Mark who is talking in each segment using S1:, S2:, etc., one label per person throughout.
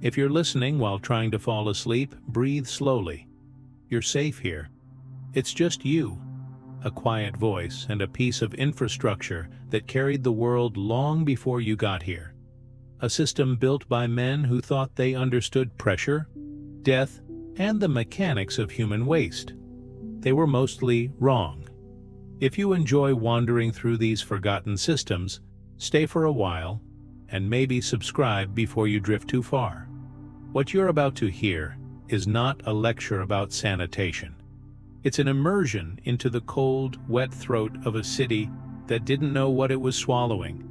S1: If you're listening while trying to fall asleep, breathe slowly. You're safe here. It's just you, a quiet voice, and a piece of infrastructure that carried the world long before you got here. A system built by men who thought they understood pressure, death, and the mechanics of human waste. They were mostly wrong. If you enjoy wandering through these forgotten systems, stay for a while, and maybe subscribe before you drift too far. What you're about to hear is not a lecture about sanitation. It's an immersion into the cold, wet throat of a city that didn't know what it was swallowing.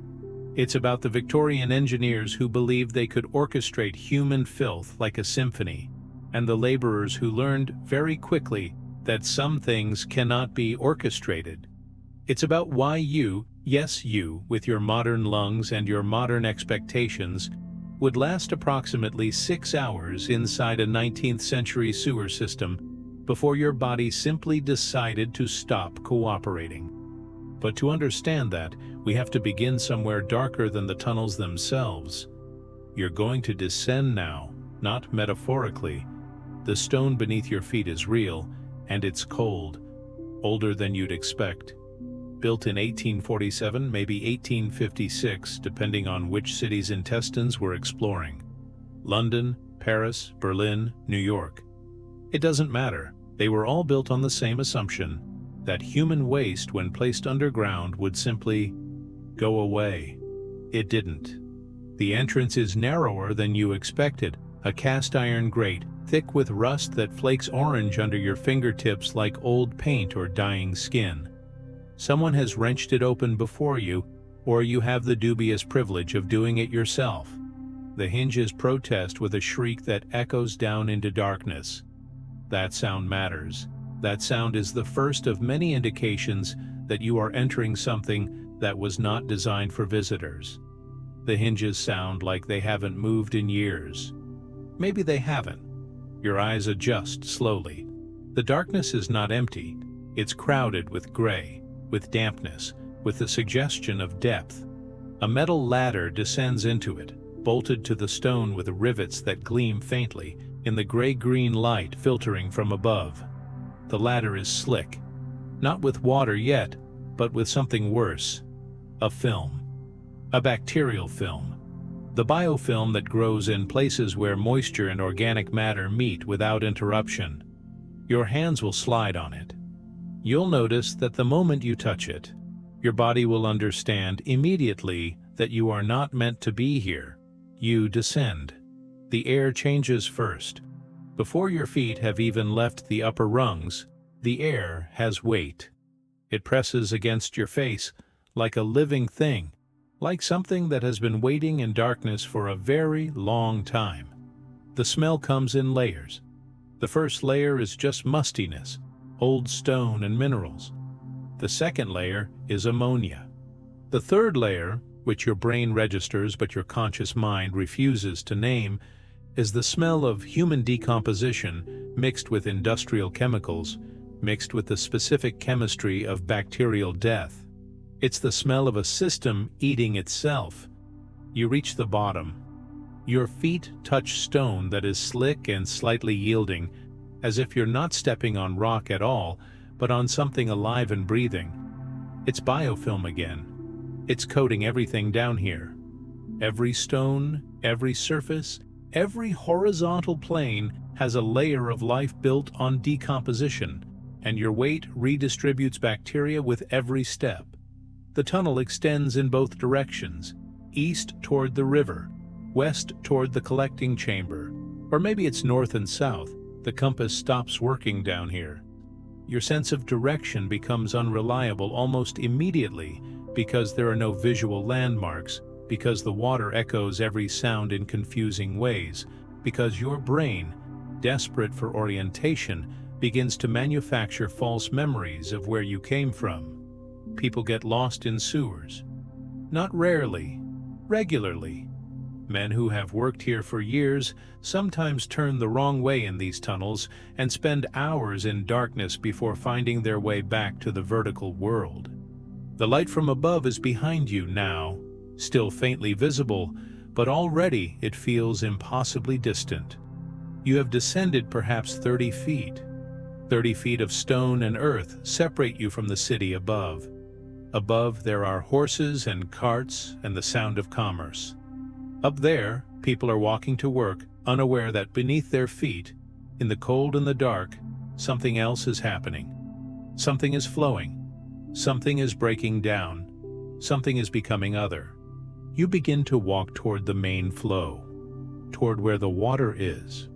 S1: It's about the Victorian engineers who believed they could orchestrate human filth like a symphony, and the laborers who learned very quickly that some things cannot be orchestrated. It's about why you, yes you, with your modern lungs and your modern expectations, would last approximately 6 hours inside a 19th-century sewer system before your body simply decided to stop cooperating. But to understand that, we have to begin somewhere darker than the tunnels themselves. You're going to descend now, not metaphorically. The stone beneath your feet is real, and it's cold, older than you'd expect. Built in 1847, maybe 1856, depending on which city's intestines we're exploring. London, Paris, Berlin, New York. It doesn't matter. They were all built on the same assumption, that human waste, when placed underground, would simply go away. It didn't. The entrance is narrower than you expected, a cast iron grate, thick with rust that flakes orange under your fingertips like old paint or dying skin. Someone has wrenched it open before you, or you have the dubious privilege of doing it yourself. The hinges protest with a shriek that echoes down into darkness. That sound matters. That sound is the first of many indications that you are entering something that was not designed for visitors. The hinges sound like they haven't moved in years. Maybe they haven't. Your eyes adjust slowly. The darkness is not empty. It's crowded with gray, with dampness, with the suggestion of depth. A metal ladder descends into it, bolted to the stone with rivets that gleam faintly in the gray-green light filtering from above. The ladder is slick, not with water yet, but with something worse. A film. A bacterial film. The biofilm that grows in places where moisture and organic matter meet without interruption. Your hands will slide on it. You'll notice that the moment you touch it, your body will understand immediately that you are not meant to be here. You descend. The air changes first. Before your feet have even left the upper rungs, the air has weight. It presses against your face like a living thing, like something that has been waiting in darkness for a very long time. The smell comes in layers. The first layer is just mustiness, old stone and minerals. The second layer is ammonia. The third layer, which your brain registers but your conscious mind refuses to name, is the smell of human decomposition mixed with industrial chemicals, mixed with the specific chemistry of bacterial death. It's the smell of a system eating itself. You reach the bottom. Your feet touch stone that is slick and slightly yielding, as if you're not stepping on rock at all, but on something alive and breathing. It's biofilm again. It's coating everything down here. Every stone, every surface, every horizontal plane has a layer of life built on decomposition, and your weight redistributes bacteria with every step. The tunnel extends in both directions, east toward the river, west toward the collecting chamber, or maybe it's north and south. The compass stops working down here. Your sense of direction becomes unreliable almost immediately because there are no visual landmarks, because the water echoes every sound in confusing ways, because your brain, desperate for orientation, begins to manufacture false memories of where you came from. People get lost in sewers. Not rarely, regularly. Men who have worked here for years sometimes turn the wrong way in these tunnels and spend hours in darkness before finding their way back to the vertical world. The light from above is behind you now, still faintly visible, but already it feels impossibly distant. You have descended perhaps 30 feet. 30 feet of stone and earth separate you from the city above. Above there are horses and carts and the sound of commerce. Up there, people are walking to work, unaware that beneath their feet, in the cold and the dark, something else is happening. Something is flowing. Something is breaking down. Something is becoming other. You begin to walk toward the main flow, toward where the water is.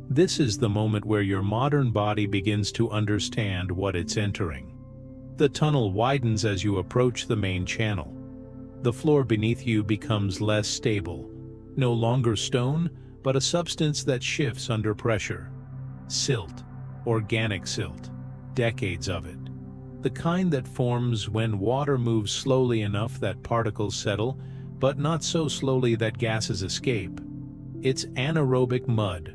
S1: This is the moment where your modern body begins to understand what it's entering. The tunnel widens as you approach the main channel. The floor beneath you becomes less stable, no longer stone, but a substance that shifts under pressure. Silt, organic silt, decades of it. The kind that forms when water moves slowly enough that particles settle, but not so slowly that gases escape. It's anaerobic mud.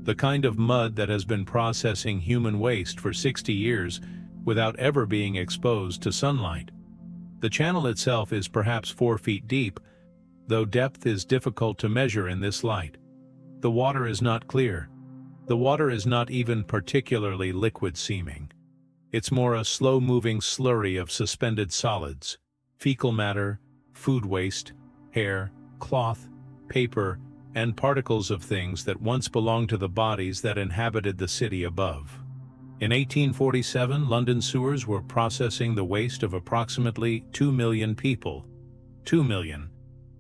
S1: The kind of mud that has been processing human waste for 60 years without ever being exposed to sunlight. The channel itself is perhaps 4 feet deep, though depth is difficult to measure in this light. The water is not clear. The water is not even particularly liquid-seeming. It's more a slow-moving slurry of suspended solids, fecal matter, food waste, hair, cloth, paper, and particles of things that once belonged to the bodies that inhabited the city above. In 1847, London sewers were processing the waste of approximately 2 million people. 2 million.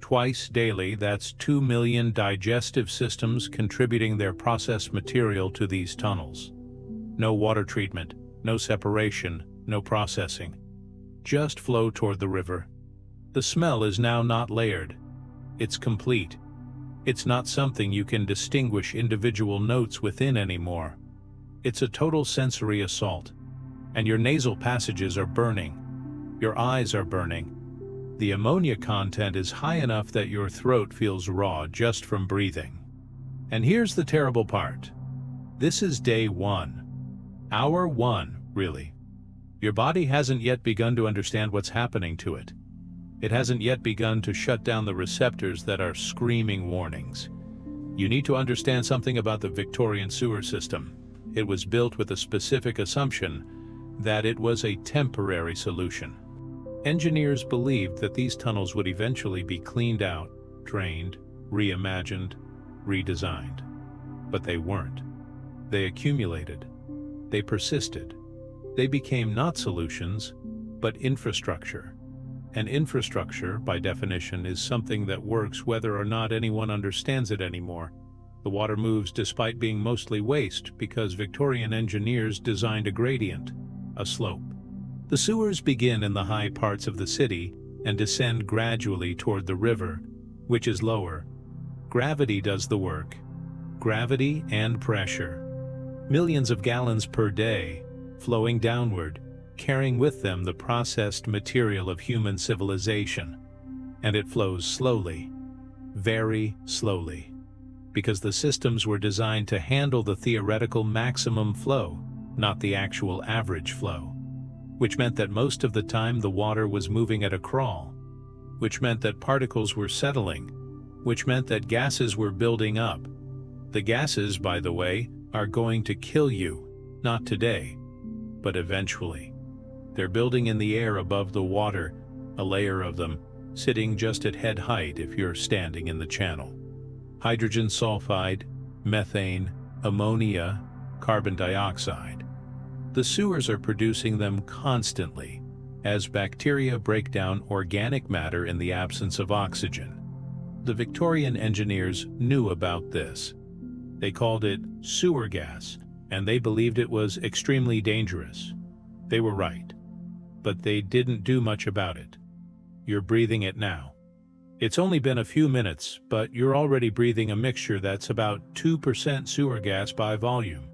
S1: Twice daily, that's 2 million digestive systems contributing their processed material to these tunnels. No water treatment, no separation, no processing. Just flow toward the river. The smell is now not layered. It's complete. It's not something you can distinguish individual notes within anymore. It's a total sensory assault, and your nasal passages are burning. Your eyes are burning. The ammonia content is high enough that your throat feels raw just from breathing. And here's the terrible part. This is day 1. Hour 1, really. Your body hasn't yet begun to understand what's happening to it. It hasn't yet begun to shut down the receptors that are screaming warnings. You need to understand something about the Victorian sewer system. It was built with a specific assumption that it was a temporary solution. Engineers believed that these tunnels would eventually be cleaned out, drained, reimagined, redesigned. But they weren't. They accumulated. They persisted. They became not solutions, but infrastructure. And infrastructure, by definition, is something that works whether or not anyone understands it anymore. The water moves despite being mostly waste because Victorian engineers designed a gradient, a slope. The sewers begin in the high parts of the city and descend gradually toward the river, which is lower. Gravity does the work. Gravity and pressure. Millions of gallons per day, flowing downward, carrying with them the processed material of human civilization. And it flows slowly, very slowly, because the systems were designed to handle the theoretical maximum flow, not the actual average flow, which meant that most of the time the water was moving at a crawl, which meant that particles were settling, which meant that gases were building up. The gases, by the way, are going to kill you, not today, but eventually. They're building in the air above the water, a layer of them, sitting just at head height if you're standing in the channel. Hydrogen sulfide, methane, ammonia, carbon dioxide. The sewers are producing them constantly, as bacteria break down organic matter in the absence of oxygen. The Victorian engineers knew about this. They called it sewer gas, and they believed it was extremely dangerous. They were right. But they didn't do much about it. You're breathing it now. It's only been a few minutes, but you're already breathing a mixture that's about 2% sewer gas by volume.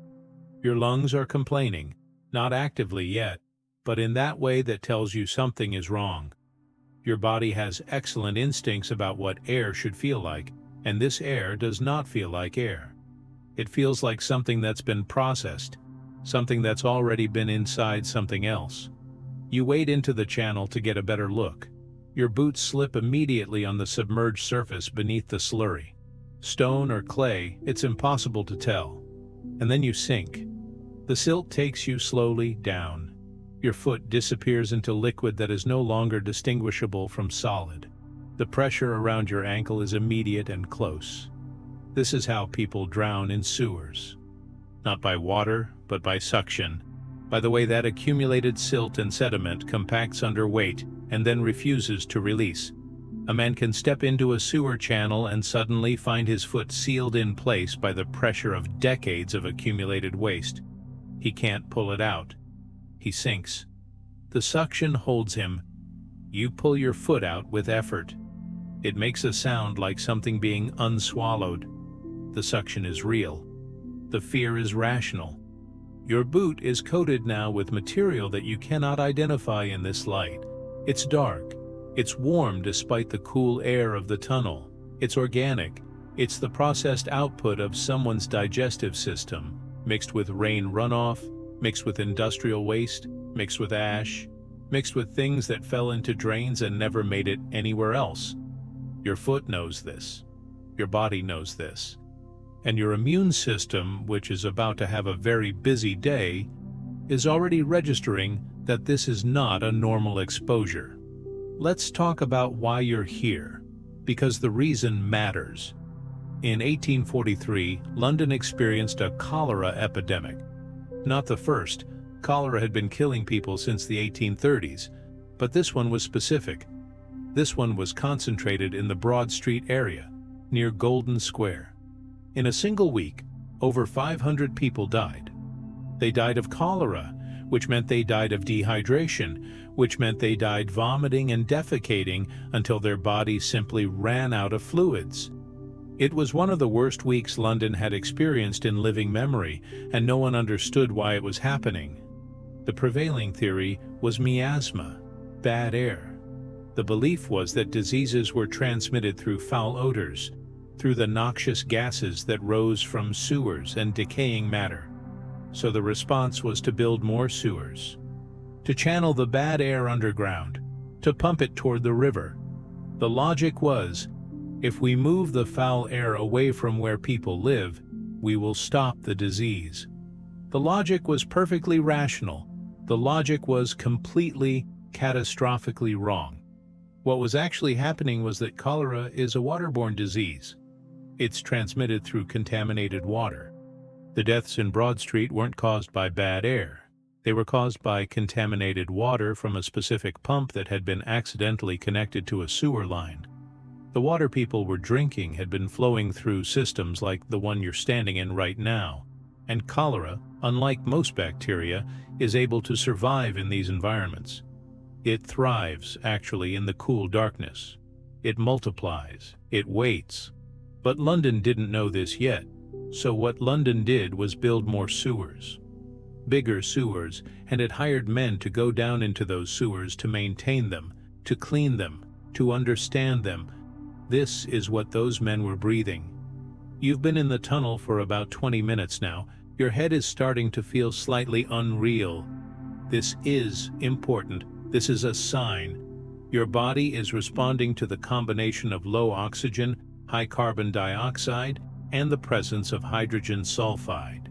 S1: Your lungs are complaining, not actively yet, but in that way that tells you something is wrong. Your body has excellent instincts about what air should feel like, and this air does not feel like air. It feels like something that's been processed, something that's already been inside something else. You wade into the channel to get a better look. Your boots slip immediately on the submerged surface beneath the slurry. Stone or clay, it's impossible to tell. And then you sink. The silt takes you slowly down. Your foot disappears into liquid that is no longer distinguishable from solid. The pressure around your ankle is immediate and close. This is how people drown in sewers. Not by water, but by suction, by the way that accumulated silt and sediment compacts under weight and then refuses to release. A man can step into a sewer channel and suddenly find his foot sealed in place by the pressure of decades of accumulated waste. He can't pull it out. He sinks. The suction holds him. You pull your foot out with effort. It makes a sound like something being unswallowed. The suction is real. The fear is rational. Your boot is coated now with material that you cannot identify in this light. It's dark. It's warm despite the cool air of the tunnel. It's organic. It's the processed output of someone's digestive system, mixed with rain runoff, mixed with industrial waste, mixed with ash, mixed with things that fell into drains and never made it anywhere else. Your foot knows this. Your body knows this. And your immune system, which is about to have a very busy day, is already registering that this is not a normal exposure. Let's talk about why you're here, because the reason matters. In 1843, London experienced a cholera epidemic. Not the first. Cholera had been killing people since the 1830s, but this one was specific. This one was concentrated in the Broad Street area, near Golden Square. In a single week, over 500 people died. They died of cholera, which meant they died of dehydration, which meant they died vomiting and defecating until their bodies simply ran out of fluids. It was one of the worst weeks London had experienced in living memory, and no one understood why it was happening. The prevailing theory was miasma, bad air. The belief was that diseases were transmitted through foul odors, through the noxious gases that rose from sewers and decaying matter. So the response was to build more sewers, to channel the bad air underground, to pump it toward the river. The logic was, if we move the foul air away from where people live, we will stop the disease. The logic was perfectly rational. The logic was completely, catastrophically wrong. What was actually happening was that cholera is a waterborne disease. It's transmitted through contaminated water. The deaths in Broad Street weren't caused by bad air. They were caused by contaminated water from a specific pump that had been accidentally connected to a sewer line. The water people were drinking had been flowing through systems like the one you're standing in right now, and cholera, unlike most bacteria, is able to survive in these environments. It thrives, actually, in the cool darkness. It multiplies. It waits. But London didn't know this yet, so what London did was build more sewers. Bigger sewers, and it hired men to go down into those sewers to maintain them, to clean them, to understand them. This is what those men were breathing. You've been in the tunnel for about 20 minutes now. Your head is starting to feel slightly unreal. This is important. This is a sign. Your body is responding to the combination of low oxygen, high carbon dioxide, and the presence of hydrogen sulfide.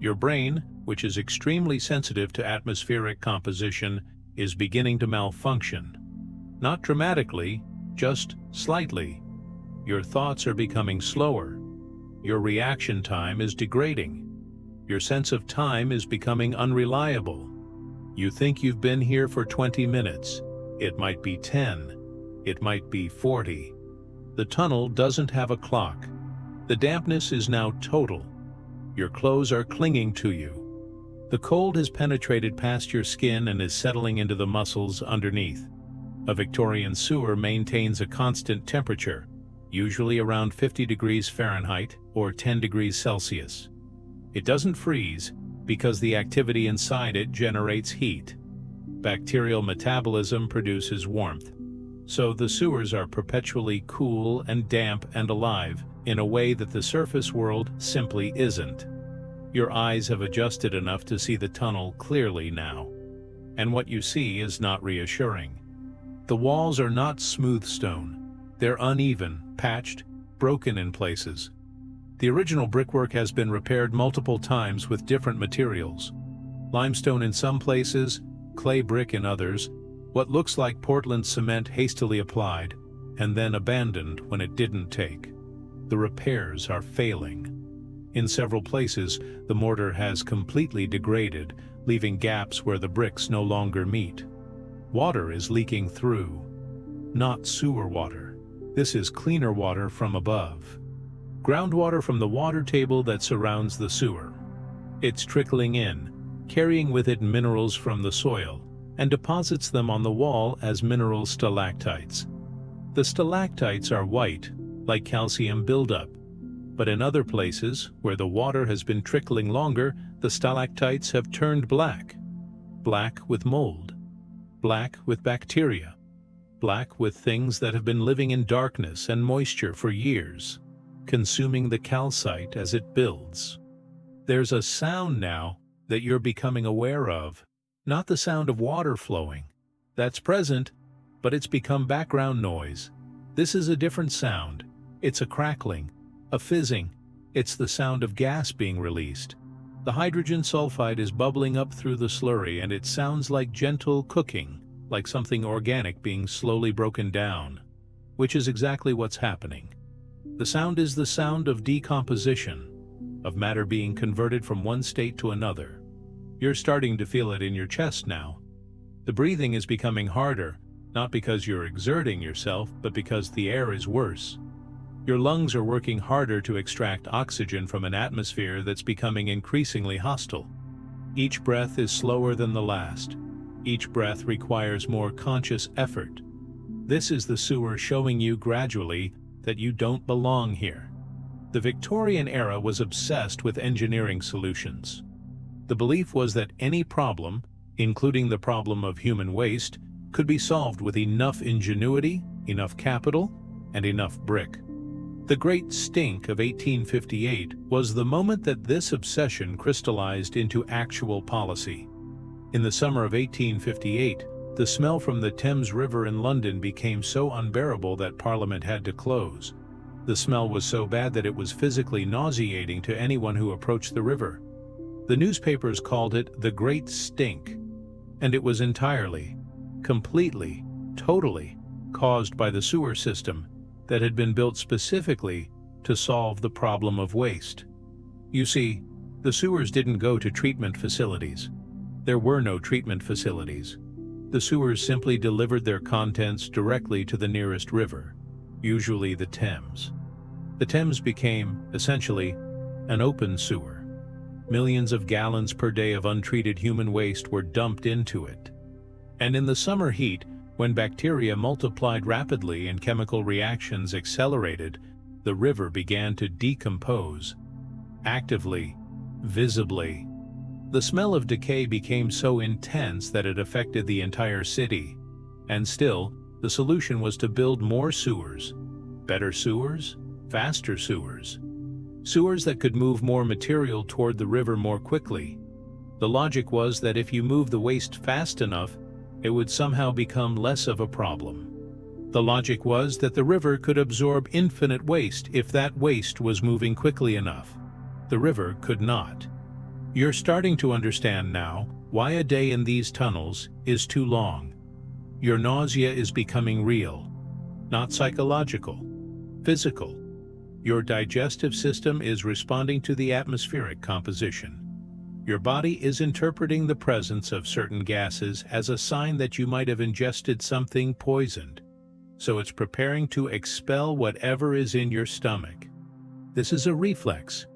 S1: Your brain, which is extremely sensitive to atmospheric composition, is beginning to malfunction. Not dramatically, just slightly. Your thoughts are becoming slower. Your reaction time is degrading. Your sense of time is becoming unreliable. You think you've been here for 20 minutes. It might be 10. It might be 40. The tunnel doesn't have a clock. The dampness is now total. Your clothes are clinging to you. The cold has penetrated past your skin and is settling into the muscles underneath. A Victorian sewer maintains a constant temperature, usually around 50 degrees Fahrenheit or 10 degrees Celsius. It doesn't freeze because the activity inside it generates heat. Bacterial metabolism produces warmth. So the sewers are perpetually cool and damp and alive in a way that the surface world simply isn't. Your eyes have adjusted enough to see the tunnel clearly now. And what you see is not reassuring. The walls are not smooth stone. They're uneven, patched, broken in places. The original brickwork has been repaired multiple times with different materials. Limestone in some places, clay brick in others, what looks like Portland cement hastily applied, and then abandoned when it didn't take. The repairs are failing. In several places, the mortar has completely degraded, leaving gaps where the bricks no longer meet. Water is leaking through. Not sewer water. This is cleaner water from above. Groundwater from the water table that surrounds the sewer. It's trickling in, carrying with it minerals from the soil, and deposits them on the wall as mineral stalactites. The stalactites are white, like calcium buildup, but in other places, where the water has been trickling longer, the stalactites have turned black. Black with mold. Black with bacteria. Black with things that have been living in darkness and moisture for years, consuming the calcite as it builds. There's a sound now that you're becoming aware of, not the sound of water flowing. That's present, but it's become background noise. This is a different sound. It's a crackling, a fizzing. It's the sound of gas being released. The hydrogen sulfide is bubbling up through the slurry, and it sounds like gentle cooking, like something organic being slowly broken down, which is exactly what's happening. The sound is the sound of decomposition, of matter being converted from one state to another. You're starting to feel it in your chest now. The breathing is becoming harder, not because you're exerting yourself, but because the air is worse. Your lungs are working harder to extract oxygen from an atmosphere that's becoming increasingly hostile. Each breath is slower than the last. Each breath requires more conscious effort. This is the sewer showing you gradually that you don't belong here. The Victorian era was obsessed with engineering solutions. The belief was that any problem, including the problem of human waste, could be solved with enough ingenuity, enough capital, and enough brick. The Great Stink of 1858 was the moment that this obsession crystallized into actual policy. In the summer of 1858, the smell from the Thames River in London became so unbearable that Parliament had to close. The smell was so bad that it was physically nauseating to anyone who approached the river. The newspapers called it the Great Stink, and it was entirely, completely, totally caused by the sewer system that had been built specifically to solve the problem of waste. You see, the sewers didn't go to treatment facilities. There were no treatment facilities. The sewers simply delivered their contents directly to the nearest river, usually the Thames. The Thames became, essentially, an open sewer. Millions of gallons per day of untreated human waste were dumped into it. And in the summer heat, when bacteria multiplied rapidly and chemical reactions accelerated, the river began to decompose. Actively, visibly. The smell of decay became so intense that it affected the entire city. And still, the solution was to build more sewers. Better sewers, faster sewers. Sewers that could move more material toward the river more quickly. The logic was that if you move the waste fast enough, it would somehow become less of a problem. The logic was that the river could absorb infinite waste if that waste was moving quickly enough. The river could not. You're starting to understand now why a day in these tunnels is too long. Your nausea is becoming real, not psychological, physical. Your digestive system is responding to the atmospheric composition. Your body is interpreting the presence of certain gases as a sign that you might have ingested something poisoned, so it's preparing to expel whatever is in your stomach. This is a reflex.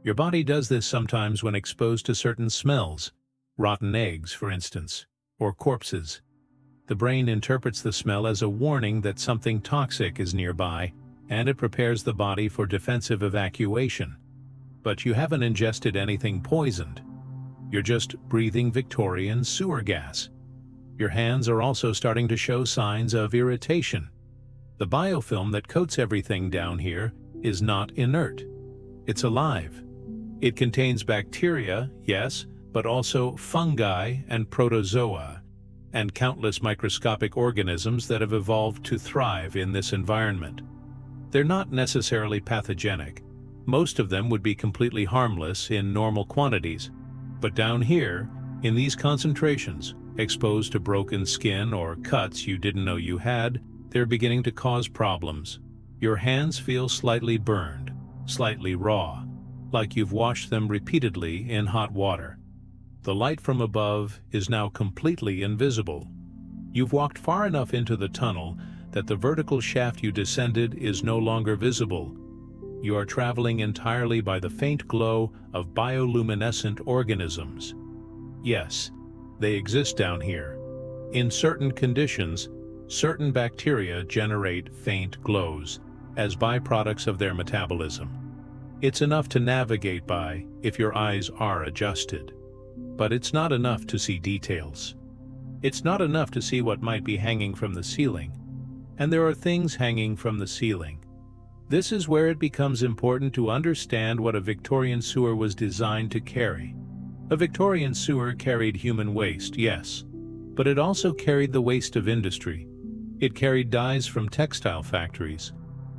S1: Your body does this sometimes when exposed to certain smells, rotten eggs, for instance, or corpses. The brain interprets the smell as a warning that something toxic is nearby, and it prepares the body for defensive evacuation. But you haven't ingested anything poisoned. You're just breathing Victorian sewer gas. Your hands are also starting to show signs of irritation. The biofilm that coats everything down here is not inert. It's alive. It contains bacteria, yes, but also fungi and protozoa. and countless microscopic organisms that have evolved to thrive in this environment. They're not necessarily pathogenic. Most of them would be completely harmless in normal quantities. But down here, in these concentrations, exposed to broken skin or cuts you didn't know you had, they're beginning to cause problems. Your hands feel slightly burned, slightly raw, like you've washed them repeatedly in hot water. The light from above is now completely invisible. You've walked far enough into the tunnel that the vertical shaft you descended is no longer visible. You are traveling entirely by the faint glow of bioluminescent organisms. Yes, they exist down here. In certain conditions, certain bacteria generate faint glows as byproducts of their metabolism. It's enough to navigate by if your eyes are adjusted. But it's not enough to see details. It's not enough to see what might be hanging from the ceiling. And there are things hanging from the ceiling. This is where it becomes important to understand what a Victorian sewer was designed to carry. A Victorian sewer carried human waste, yes, but it also carried the waste of industry. It carried dyes from textile factories.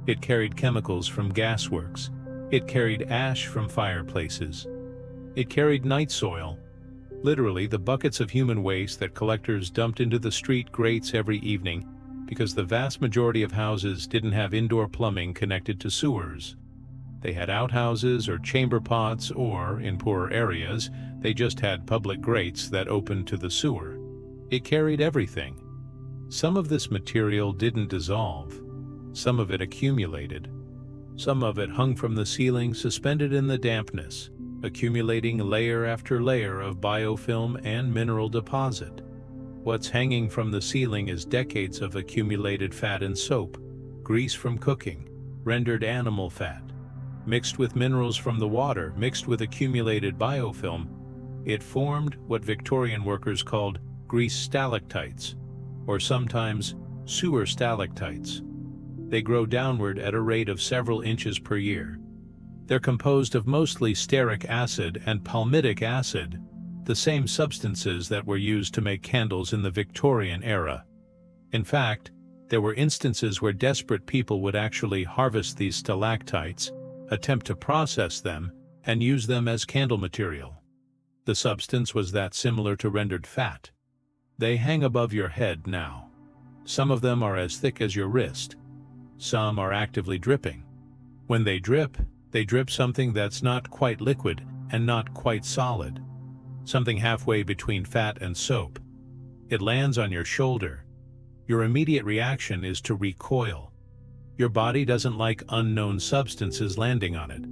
S1: It carried chemicals from gasworks. It carried ash from fireplaces. It carried night soil, literally the buckets of human waste that collectors dumped into the street grates every evening because the vast majority of houses didn't have indoor plumbing connected to sewers. They had outhouses or chamber pots, or, in poorer areas, they just had public grates that opened to the sewer. It carried everything. Some of this material didn't dissolve. Some of it accumulated. Some of it hung from the ceiling, suspended in the dampness, accumulating layer after layer of biofilm and mineral deposit. What's hanging from the ceiling is decades of accumulated fat and soap, grease from cooking, rendered animal fat, mixed with minerals from the water, mixed with accumulated biofilm. It formed what Victorian workers called grease stalactites, or sometimes sewer stalactites. They grow downward at a rate of several inches per year. They're composed of mostly stearic acid and palmitic acid, the same substances that were used to make candles in the Victorian era. In fact, there were instances where desperate people would actually harvest these stalactites, attempt to process them, and use them as candle material. The substance was that similar to rendered fat. They hang above your head now. Some of them are as thick as your wrist. Some are actively dripping. When they drip something that's not quite liquid and not quite solid. Something halfway between fat and soap. It lands on your shoulder. Your immediate reaction is to recoil. Your body doesn't like unknown substances landing on it,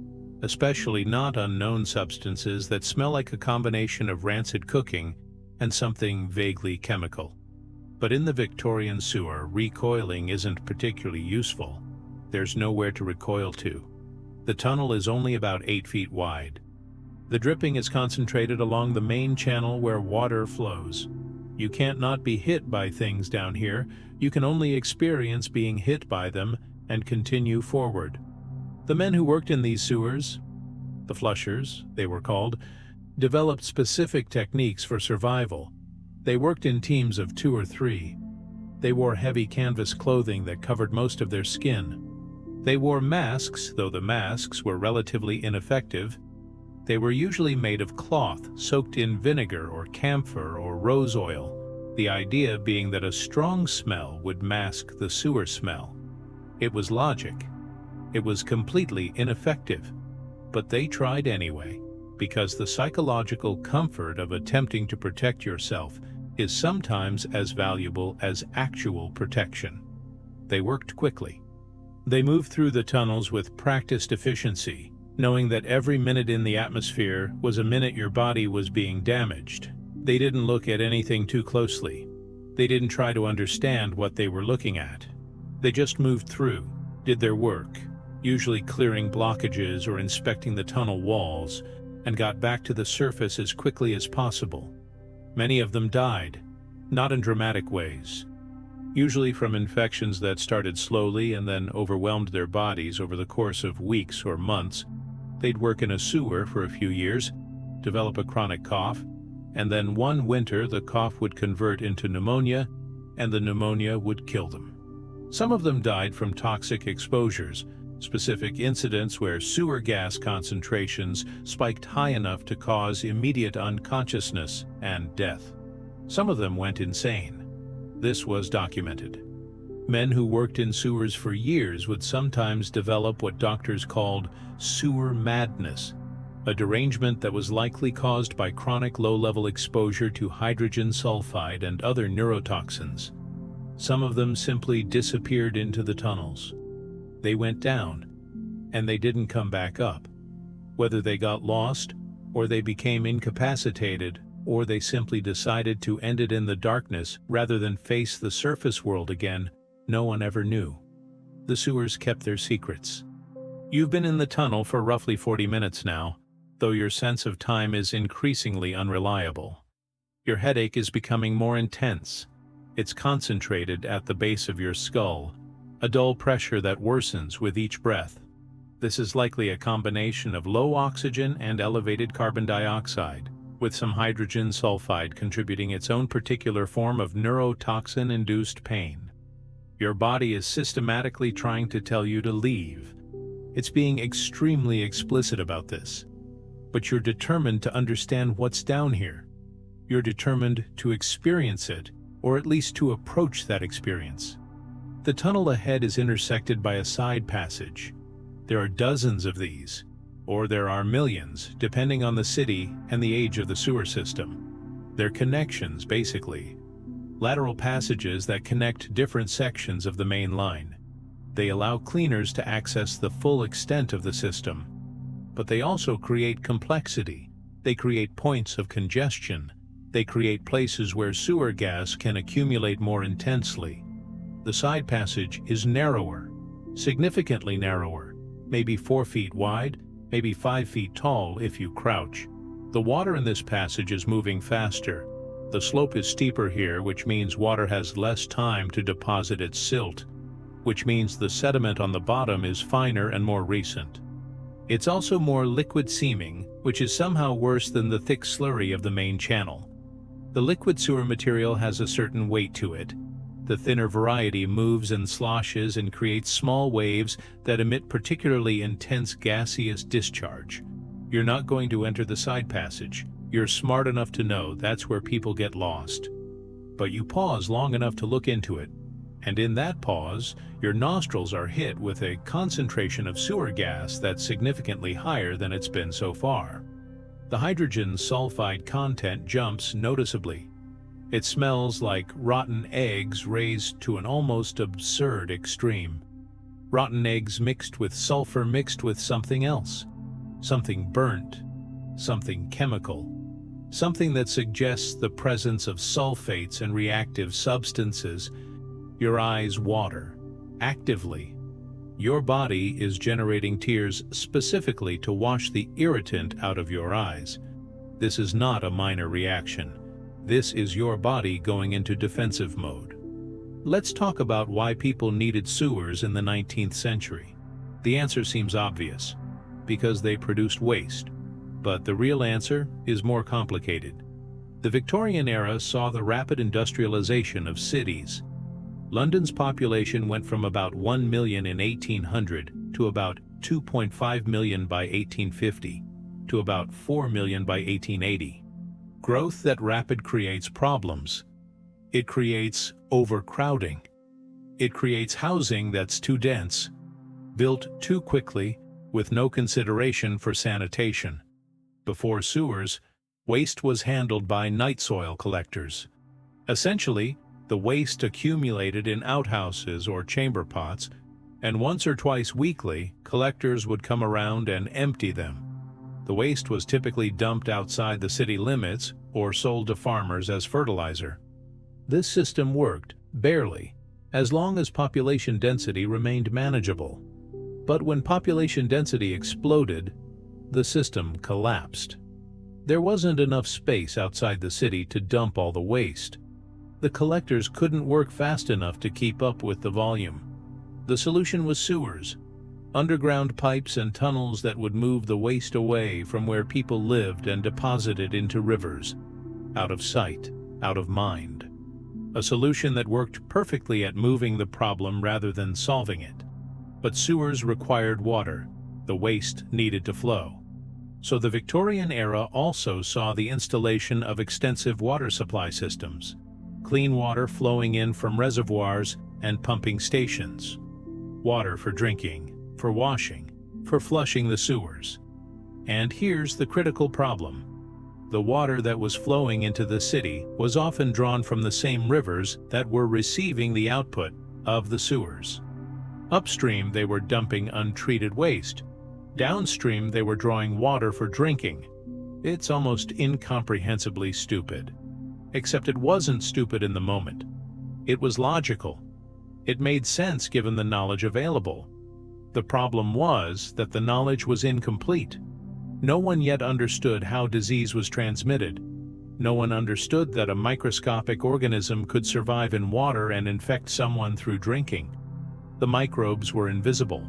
S1: especially not unknown substances that smell like a combination of rancid cooking and something vaguely chemical. But in the Victorian sewer, recoiling isn't particularly useful. There's nowhere to recoil to. The tunnel is only about 8 feet wide. The dripping is concentrated along the main channel where water flows. You can't not be hit by things down here. You can only experience being hit by them and continue forward. The men who worked in these sewers, the flushers, they were called, developed specific techniques for survival. They worked in teams of 2 or 3. They wore heavy canvas clothing that covered most of their skin. They wore masks, though the masks were relatively ineffective. They were usually made of cloth soaked in vinegar or camphor or rose oil, the idea being that a strong smell would mask the sewer smell. It was logic. It was completely ineffective. But they tried anyway, because the psychological comfort of attempting to protect yourself is sometimes as valuable as actual protection. They worked quickly. They moved through the tunnels with practiced efficiency, knowing that every minute in the atmosphere was a minute your body was being damaged. They didn't look at anything too closely. They didn't try to understand what they were looking at. They just moved through, did their work, usually clearing blockages or inspecting the tunnel walls, and got back to the surface as quickly as possible. Many of them died, not in dramatic ways, usually from infections that started slowly and then overwhelmed their bodies over the course of weeks or months. They'd work in a sewer for a few years, develop a chronic cough, and then one winter the cough would convert into pneumonia, and the pneumonia would kill them. Some of them died from toxic exposures, specific incidents where sewer gas concentrations spiked high enough to cause immediate unconsciousness and death. Some of them went insane. This was documented. Men who worked in sewers for years would sometimes develop what doctors called sewer madness, a derangement that was likely caused by chronic low-level exposure to hydrogen sulfide and other neurotoxins. Some of them simply disappeared into the tunnels. They went down, and they didn't come back up. Whether they got lost, or they became incapacitated, or they simply decided to end it in the darkness rather than face the surface world again, no one ever knew. The sewers kept their secrets. You've been in the tunnel for roughly 40 minutes now, though your sense of time is increasingly unreliable. Your headache is becoming more intense. It's concentrated at the base of your skull, a dull pressure that worsens with each breath. This is likely a combination of low oxygen and elevated carbon dioxide, with some hydrogen sulfide contributing its own particular form of neurotoxin-induced pain. Your body is systematically trying to tell you to leave. It's being extremely explicit about this. But you're determined to understand what's down here. You're determined to experience it, or at least to approach that experience. The tunnel ahead is intersected by a side passage. There are dozens of these, or there are millions, depending on the city and the age of the sewer system. They're connections, basically. Lateral passages that connect different sections of the main line. They allow cleaners to access the full extent of the system. But they also create complexity. They create points of congestion. They create places where sewer gas can accumulate more intensely. The side passage is narrower, significantly narrower, maybe 4 feet wide, maybe 5 feet tall if you crouch. The water in this passage is moving faster. The slope is steeper here, which means water has less time to deposit its silt, which means the sediment on the bottom is finer and more recent. It's also more liquid-seeming, which is somehow worse than the thick slurry of the main channel. The liquid sewer material has a certain weight to it. The thinner variety moves and sloshes and creates small waves that emit particularly intense gaseous discharge. You're not going to enter the side passage. You're smart enough to know that's where people get lost. But you pause long enough to look into it, and in that pause, your nostrils are hit with a concentration of sewer gas that's significantly higher than it's been so far. The hydrogen sulfide content jumps noticeably. It smells like rotten eggs raised to an almost absurd extreme. Rotten eggs mixed with sulfur mixed with something else. Something burnt. Something chemical. Something that suggests the presence of sulfates and reactive substances. Your eyes water. Actively. Your body is generating tears specifically to wash the irritant out of your eyes. This is not a minor reaction. This is your body going into defensive mode. Let's talk about why people needed sewers in the 19th century. The answer seems obvious. Because they produced waste. But the real answer is more complicated. The Victorian era saw the rapid industrialization of cities. London's population went from about 1 million in 1800 to about 2.5 million by 1850, to about 4 million by 1880. Growth that rapid creates problems. It creates overcrowding. It creates housing that's too dense, built too quickly, with no consideration for sanitation. Before sewers, waste was handled by night soil collectors. Essentially, the waste accumulated in outhouses or chamber pots, and once or twice weekly, collectors would come around and empty them. The waste was typically dumped outside the city limits or sold to farmers as fertilizer. This system worked, barely, as long as population density remained manageable. But when population density exploded, the system collapsed. There wasn't enough space outside the city to dump all the waste. The collectors couldn't work fast enough to keep up with the volume. The solution was sewers, underground pipes and tunnels that would move the waste away from where people lived and deposit it into rivers. out of sight, out of mind. A solution that worked perfectly at moving the problem rather than solving it. But sewers required water. The waste needed to flow. So the Victorian era also saw the installation of extensive water supply systems, clean water flowing in from reservoirs and pumping stations, water for drinking, for washing, for flushing the sewers. And here's the critical problem. The water that was flowing into the city was often drawn from the same rivers that were receiving the output of the sewers. Upstream, they were dumping untreated waste. Downstream, they were drawing water for drinking. It's almost incomprehensibly stupid. Except it wasn't stupid in the moment. It was logical. It made sense given the knowledge available. The problem was that the knowledge was incomplete. No one yet understood how disease was transmitted. No one understood that a microscopic organism could survive in water and infect someone through drinking. The microbes were invisible.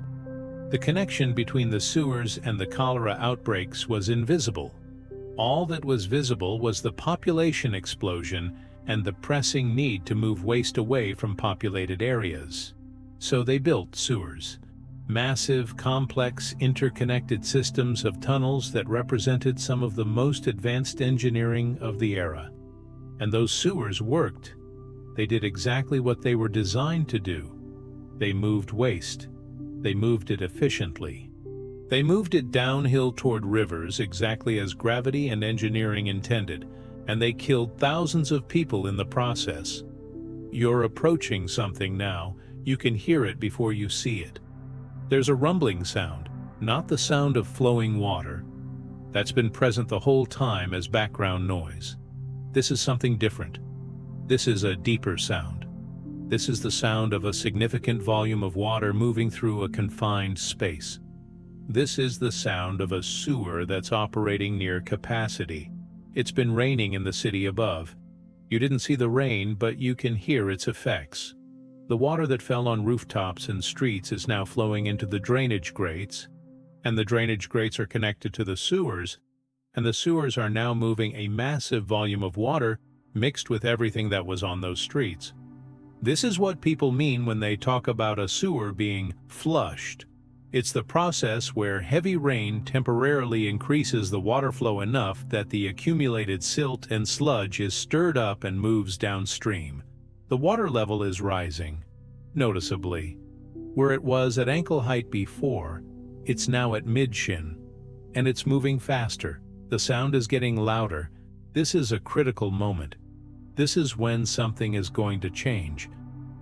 S1: The connection between the sewers and the cholera outbreaks was invisible. All that was visible was the population explosion and the pressing need to move waste away from populated areas. So they built sewers. Massive, complex, interconnected systems of tunnels that represented some of the most advanced engineering of the era. And those sewers worked. They did exactly what they were designed to do. They moved waste. They moved it efficiently. They moved it downhill toward rivers exactly as gravity and engineering intended, and they killed thousands of people in the process. You're approaching something now. You can hear it before you see it. There's a rumbling sound, not the sound of flowing water. That's been present the whole time as background noise. This is something different. This is a deeper sound. This is the sound of a significant volume of water moving through a confined space. This is the sound of a sewer that's operating near capacity. It's been raining in the city above. You didn't see the rain, but you can hear its effects. The water that fell on rooftops and streets is now flowing into the drainage grates, and the drainage grates are connected to the sewers, and the sewers are now moving a massive volume of water mixed with everything that was on those streets. This is what people mean when they talk about a sewer being flushed. It's the process where heavy rain temporarily increases the water flow enough that the accumulated silt and sludge is stirred up and moves downstream. The water level is rising, noticeably. Where it was at ankle height before, it's now at mid-shin. And it's moving faster. The sound is getting louder. This is a critical moment. This is when something is going to change.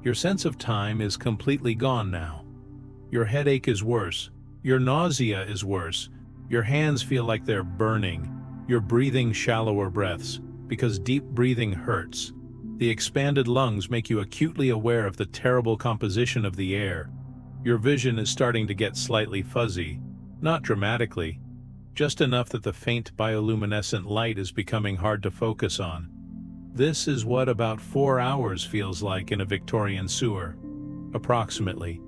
S1: Your sense of time is completely gone now. Your headache is worse. Your nausea is worse. Your hands feel like they're burning. You're breathing shallower breaths, because deep breathing hurts. The expanded lungs make you acutely aware of the terrible composition of the air. Your vision is starting to get slightly fuzzy, not dramatically, just enough that the faint bioluminescent light is becoming hard to focus on. This is what about 4 hours feels like in a Victorian sewer, approximately.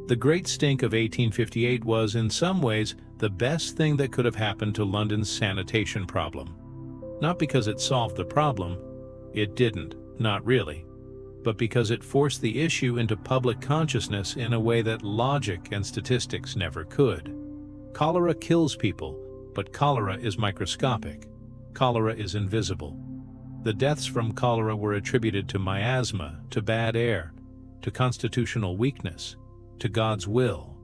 S1: The Great Stink of 1858 was, in some ways, the best thing that could have happened to London's sanitation problem. Not because it solved the problem. It didn't. Not really, but because it forced the issue into public consciousness in a way that logic and statistics never could. Cholera kills people, but cholera is microscopic. Cholera is invisible. The deaths from cholera were attributed to miasma, to bad air, to constitutional weakness, to God's will.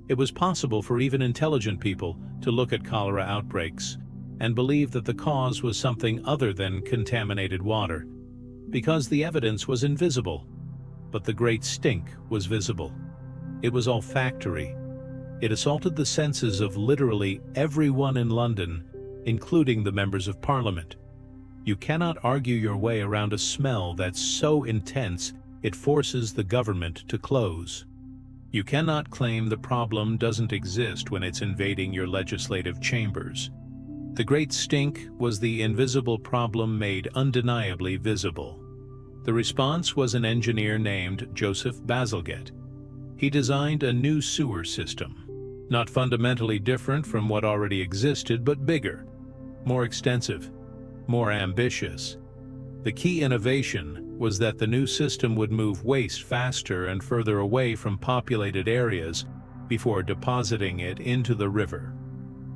S1: It was possible for even intelligent people to look at cholera outbreaks and believe that the cause was something other than contaminated water, because the evidence was invisible. But the Great Stink was visible. It was olfactory. It assaulted the senses of literally everyone in London, including the members of Parliament. You cannot argue your way around a smell that's so intense it forces the government to close. You cannot claim the problem doesn't exist when it's invading your legislative chambers. The Great Stink was the invisible problem made undeniably visible. The response was an engineer named Joseph Bazalgette. He designed a new sewer system, not fundamentally different from what already existed, but bigger, more extensive, more ambitious. The key innovation was that the new system would move waste faster and further away from populated areas before depositing it into the river.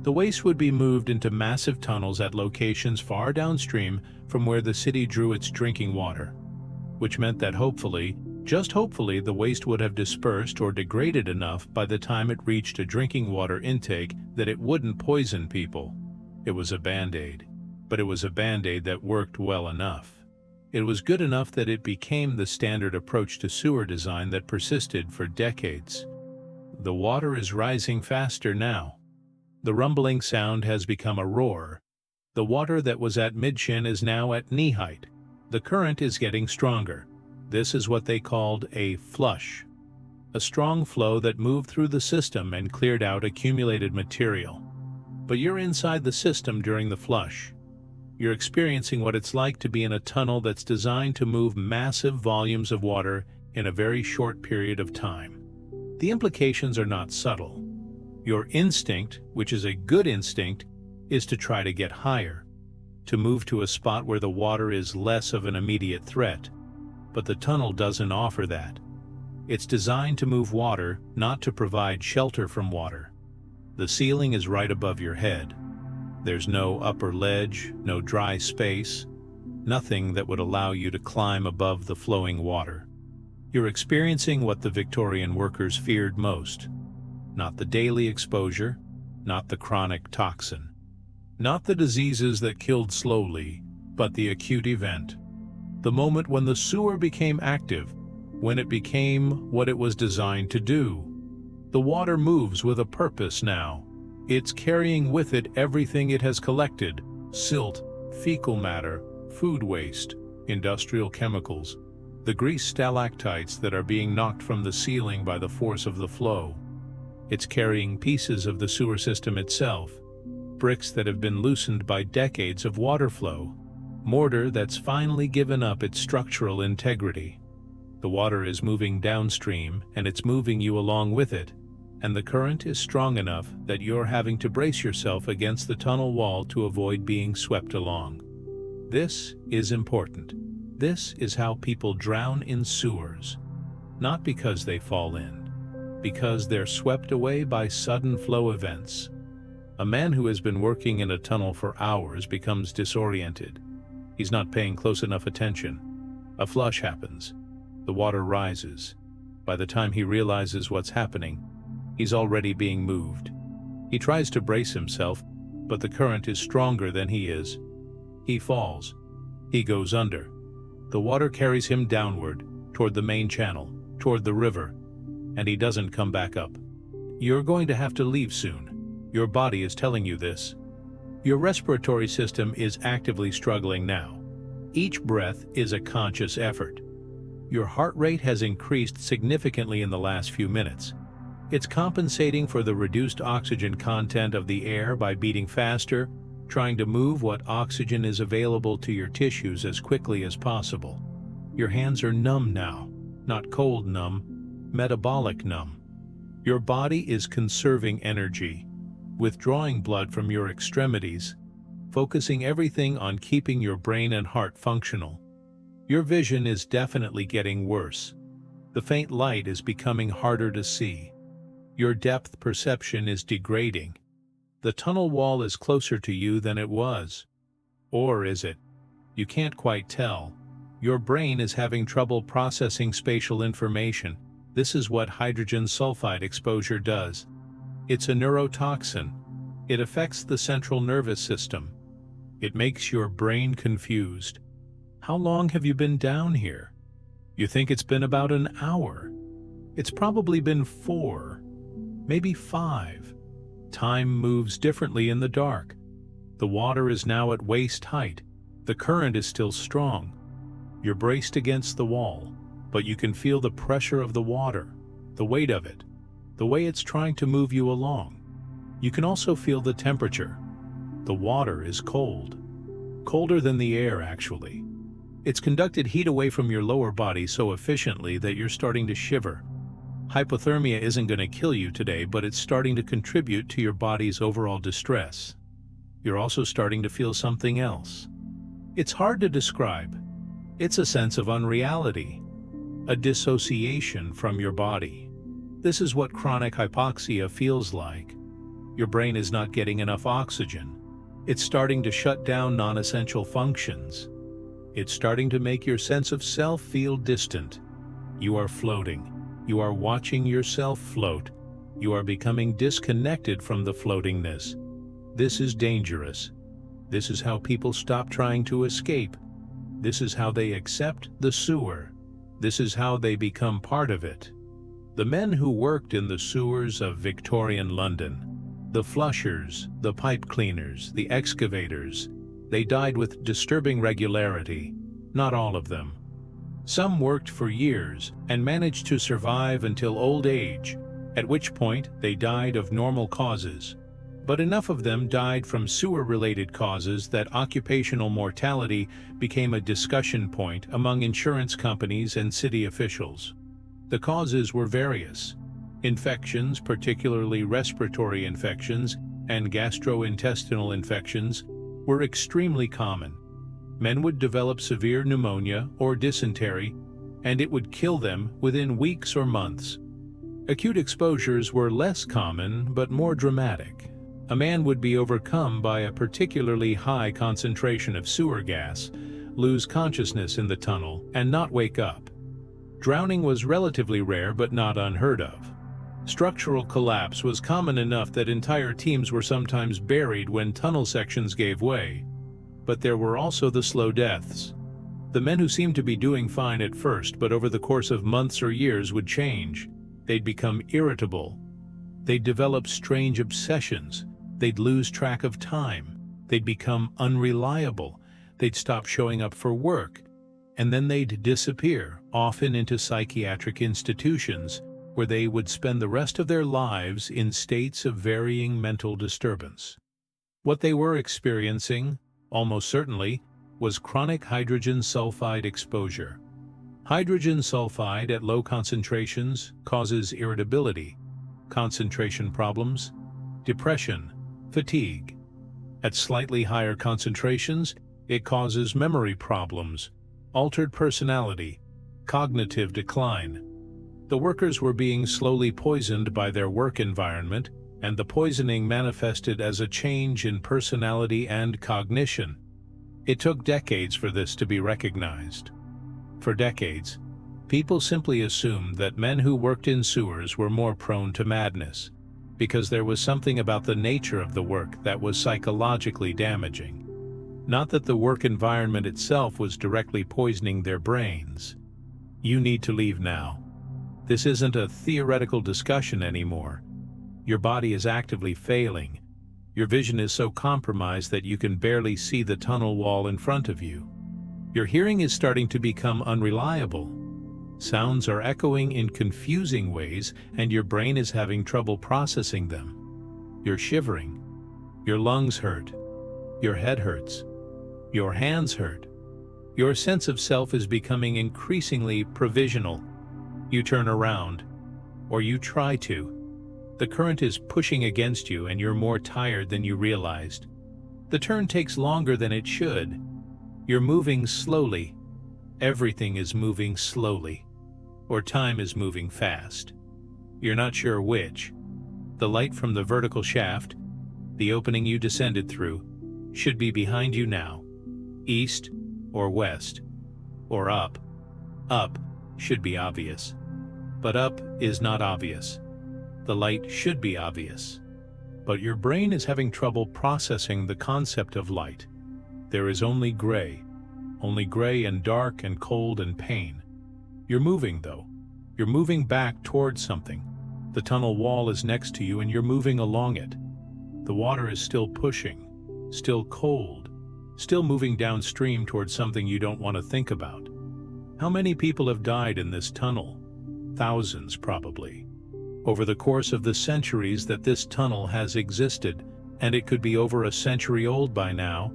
S1: The waste would be moved into massive tunnels at locations far downstream from where the city drew its drinking water, which meant that hopefully, just hopefully, the waste would have dispersed or degraded enough by the time it reached a drinking water intake that it wouldn't poison people. It was a band-aid, but it was a band-aid that worked well enough. It was good enough that it became the standard approach to sewer design that persisted for decades. The water is rising faster now. The rumbling sound has become a roar. The water that was at mid-shin is now at knee height. The current is getting stronger. This is what they called a flush. A strong flow that moved through the system and cleared out accumulated material. But you're inside the system during the flush. You're experiencing what it's like to be in a tunnel that's designed to move massive volumes of water in a very short period of time. The implications are not subtle. Your instinct, which is a good instinct, is to try to get higher, to move to a spot where the water is less of an immediate threat. But the tunnel doesn't offer that. It's designed to move water, not to provide shelter from water. The ceiling is right above your head. There's no upper ledge, no dry space, nothing that would allow you to climb above the flowing water. You're experiencing what the Victorian workers feared most. Not the daily exposure, not the chronic toxin, not the diseases that killed slowly, but the acute event. The moment when the sewer became active, when it became what it was designed to do. The water moves with a purpose now. It's carrying with it everything it has collected: silt, fecal matter, food waste, industrial chemicals, the grease stalactites that are being knocked from the ceiling by the force of the flow. It's carrying pieces of the sewer system itself, bricks that have been loosened by decades of water flow, mortar that's finally given up its structural integrity. The water is moving downstream, and it's moving you along with it, and the current is strong enough that you're having to brace yourself against the tunnel wall to avoid being swept along. This is important. This is how people drown in sewers, not because they fall in, because they're swept away by sudden flow events. A man who has been working in a tunnel for hours becomes disoriented. He's not paying close enough attention. A flush happens. The water rises. By the time he realizes what's happening, he's already being moved. He tries to brace himself, but the current is stronger than he is. He falls. He goes under. The water carries him downward, toward the main channel, toward the river, and he doesn't come back up. You're going to have to leave soon. Your body is telling you this. Your respiratory system is actively struggling now. Each breath is a conscious effort. Your heart rate has increased significantly in the last few minutes. It's compensating for the reduced oxygen content of the air by beating faster, trying to move what oxygen is available to your tissues as quickly as possible. Your hands are numb now, not cold numb, metabolic numb. Your body is conserving energy, withdrawing blood from your extremities, focusing everything on keeping your brain and heart functional. Your vision is definitely getting worse. The faint light is becoming harder to see. Your depth perception is degrading. The tunnel wall is closer to you than it was. Or is it? You can't quite tell. Your brain is having trouble processing spatial information. This is what hydrogen sulfide exposure does. It's a neurotoxin. It affects the central nervous system. It makes your brain confused. How long have you been down here? You think it's been about an hour. It's probably been 4, maybe 5. Time moves differently in the dark. The water is now at waist height. The current is still strong. You're braced against the wall, but you can feel the pressure of the water, the weight of it, the way it's trying to move you along. You can also feel the temperature. The water is cold. Colder than the air, actually. It's conducted heat away from your lower body so efficiently that you're starting to shiver. Hypothermia isn't going to kill you today, but it's starting to contribute to your body's overall distress. You're also starting to feel something else. It's hard to describe. It's a sense of unreality, a dissociation from your body. This is what chronic hypoxia feels like. Your brain is not getting enough oxygen. It's starting to shut down non-essential functions. It's starting to make your sense of self feel distant. You are floating. You are watching yourself float. You are becoming disconnected from the floatingness. This is dangerous. This is how people stop trying to escape. This is how they accept the sewer. This is how they become part of it. The men who worked in the sewers of Victorian London, the flushers, the pipe cleaners, the excavators, they died with disturbing regularity. Not all of them. Some worked for years and managed to survive until old age, at which point they died of normal causes. But enough of them died from sewer-related causes that occupational mortality became a discussion point among insurance companies and city officials. The causes were various. Infections, particularly respiratory infections, and gastrointestinal infections, were extremely common. Men would develop severe pneumonia or dysentery, and it would kill them within weeks or months. Acute exposures were less common but more dramatic. A man would be overcome by a particularly high concentration of sewer gas, lose consciousness in the tunnel, and not wake up. Drowning was relatively rare but not unheard of. Structural collapse was common enough that entire teams were sometimes buried when tunnel sections gave way. But there were also the slow deaths. The men who seemed to be doing fine at first but over the course of months or years would change. They'd become irritable. They'd develop strange obsessions. They'd lose track of time. They'd become unreliable. They'd stop showing up for work. And then they'd disappear, often into psychiatric institutions, where they would spend the rest of their lives in states of varying mental disturbance. What they were experiencing, almost certainly, was chronic hydrogen sulfide exposure. Hydrogen sulfide at low concentrations causes irritability, concentration problems, depression, fatigue. At slightly higher concentrations, it causes memory problems, altered personality, cognitive decline. The workers were being slowly poisoned by their work environment, and the poisoning manifested as a change in personality and cognition. It took decades for this to be recognized. For decades, people simply assumed that men who worked in sewers were more prone to madness, because there was something about the nature of the work that was psychologically damaging. Not that the work environment itself was directly poisoning their brains. You need to leave now. This isn't a theoretical discussion anymore. Your body is actively failing. Your vision is so compromised that you can barely see the tunnel wall in front of you. Your hearing is starting to become unreliable. Sounds are echoing in confusing ways, and your brain is having trouble processing them. You're shivering. Your lungs hurt. Your head hurts. Your hands hurt. Your sense of self is becoming increasingly provisional. You turn around, or you try to. The current is pushing against you and you're more tired than you realized. The turn takes longer than it should. You're moving slowly. Everything is moving slowly. Or time is moving fast. You're not sure which. The light from the vertical shaft, the opening you descended through, should be behind you now. East or west, or up. Up should be obvious. But up is not obvious. The light should be obvious. But your brain is having trouble processing the concept of light. There is only gray and dark and cold and pain. You're moving, though. You're moving back towards something. The tunnel wall is next to you and you're moving along it. The water is still pushing, still cold, still moving downstream towards something you don't want to think about. How many people have died in this tunnel? Thousands, probably. Over the course of the centuries that this tunnel has existed, and it could be over a century old by now.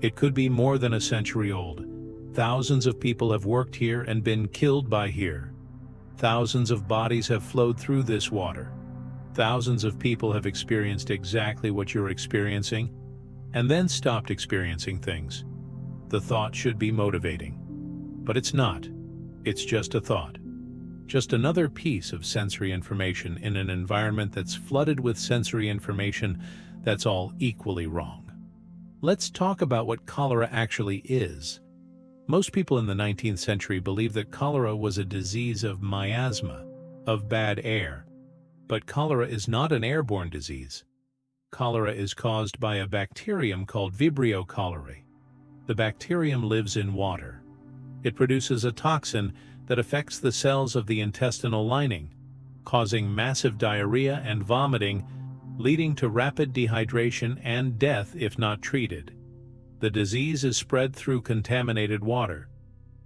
S1: It could be more than a century old. Thousands of people have worked here and been killed by here. Thousands of bodies have flowed through this water. Thousands of people have experienced exactly what you're experiencing, and then stopped experiencing things. The thought should be motivating. But it's not. It's just a thought. Just another piece of sensory information in an environment that's flooded with sensory information that's all equally wrong. Let's talk about what cholera actually is. Most people in the 19th century believed that cholera was a disease of miasma, of bad air. But cholera is not an airborne disease. Cholera is caused by a bacterium called Vibrio cholerae. The bacterium lives in water. It produces a toxin that affects the cells of the intestinal lining, causing massive diarrhea and vomiting, leading to rapid dehydration and death if not treated. The disease is spread through contaminated water.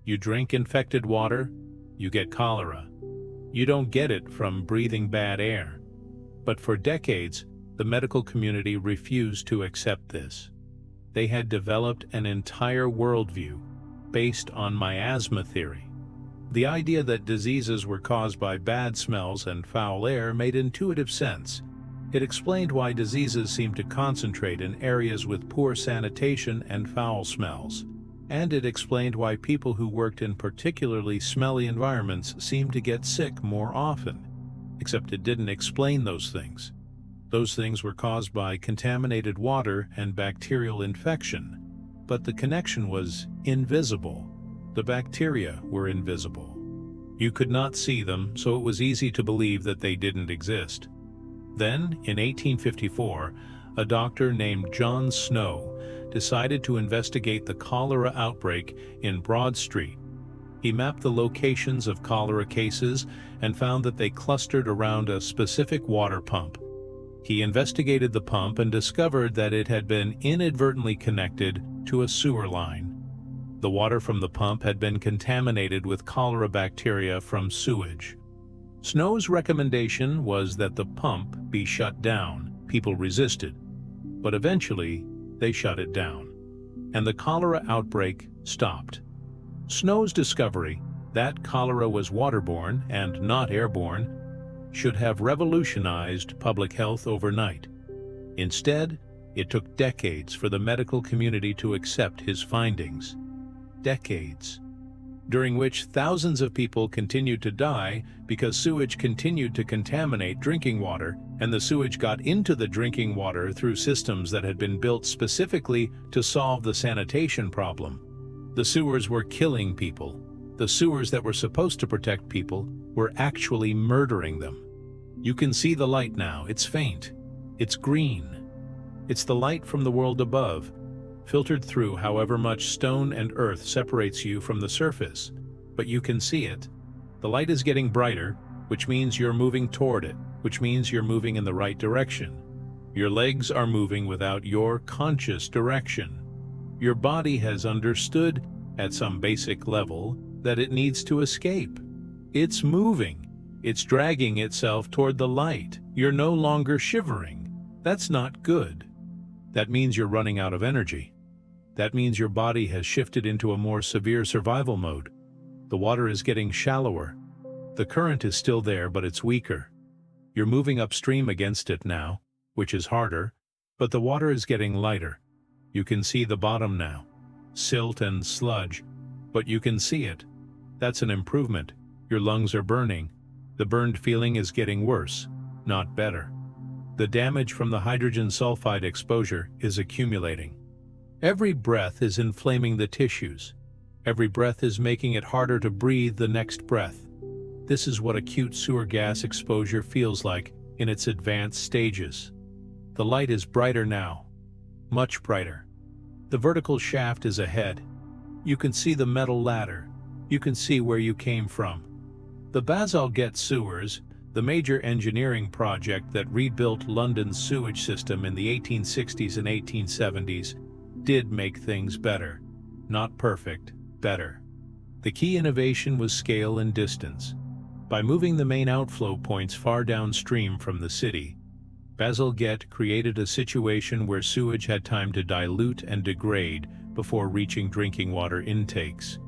S1: You drink infected water, you get cholera. You don't get it from breathing bad air. But for decades, the medical community refused to accept this. They had developed an entire worldview based on miasma theory. The idea that diseases were caused by bad smells and foul air made intuitive sense. It explained why diseases seemed to concentrate in areas with poor sanitation and foul smells. And it explained why people who worked in particularly smelly environments seemed to get sick more often. Except it didn't explain those things. Those things were caused by contaminated water and bacterial infection. But the connection was invisible. The bacteria were invisible. You could not see them, so it was easy to believe that they didn't exist. Then, in 1854, a doctor named John Snow decided to investigate the cholera outbreak in Broad Street. He mapped the locations of cholera cases and found that they clustered around a specific water pump. He investigated the pump and discovered that it had been inadvertently connected to a sewer line. The water from the pump had been contaminated with cholera bacteria from sewage. Snow's recommendation was that the pump be shut down. People resisted, but eventually they shut it down, and the cholera outbreak stopped. Snow's discovery that cholera was waterborne and not airborne should have revolutionized public health overnight. Instead, it took decades for the medical community to accept his findings. Decades, during which thousands of people continued to die because sewage continued to contaminate drinking water, and the sewage got into the drinking water through systems that had been built specifically to solve the sanitation problem. The sewers were killing people. The sewers that were supposed to protect people were actually murdering them. You can see the light now. It's faint. It's green. It's the light from the world above, filtered through however much stone and earth separates you from the surface. But you can see it. The light is getting brighter, which means you're moving toward it, which means you're moving in the right direction. Your legs are moving without your conscious direction. Your body has understood, at some basic level, that it needs to escape. It's moving. It's dragging itself toward the light. You're no longer shivering. That's not good. That means you're running out of energy. That means your body has shifted into a more severe survival mode. The water is getting shallower. The current is still there, but it's weaker. You're moving upstream against it now, which is harder, but the water is getting lighter. You can see the bottom now. Silt and sludge, but you can see it. That's an improvement. Your lungs are burning. The burned feeling is getting worse, not better. The damage from the hydrogen sulfide exposure is accumulating. Every breath is inflaming the tissues. Every breath is making it harder to breathe the next breath. This is what acute sewer gas exposure feels like in its advanced stages. The light is brighter now, much brighter. The vertical shaft is ahead. You can see the metal ladder. You can see where you came from. The Bazalgette sewers, the major engineering project that rebuilt London's sewage system in the 1860s and 1870s, did make things better. Not perfect, better. The key innovation was scale and distance. By moving the main outflow points far downstream from the city, Bazalgette created a situation where sewage had time to dilute and degrade before reaching drinking water intakes.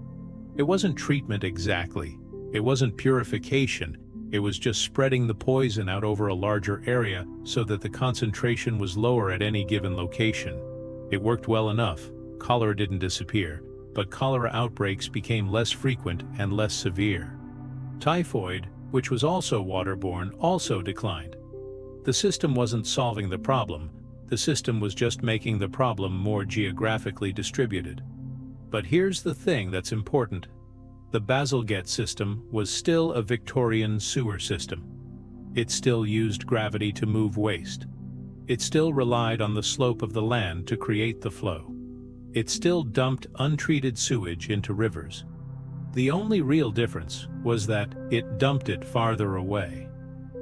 S1: It wasn't treatment exactly. It wasn't purification. It was just spreading the poison out over a larger area so that the concentration was lower at any given location. It worked well enough. Cholera didn't disappear, but cholera outbreaks became less frequent and less severe. Typhoid, which was also waterborne, also declined. The system wasn't solving the problem, the system was just making the problem more geographically distributed. But here's the thing that's important. The Bazalgette system was still a Victorian sewer system. It still used gravity to move waste. It still relied on the slope of the land to create the flow. It still dumped untreated sewage into rivers. The only real difference was that it dumped it farther away.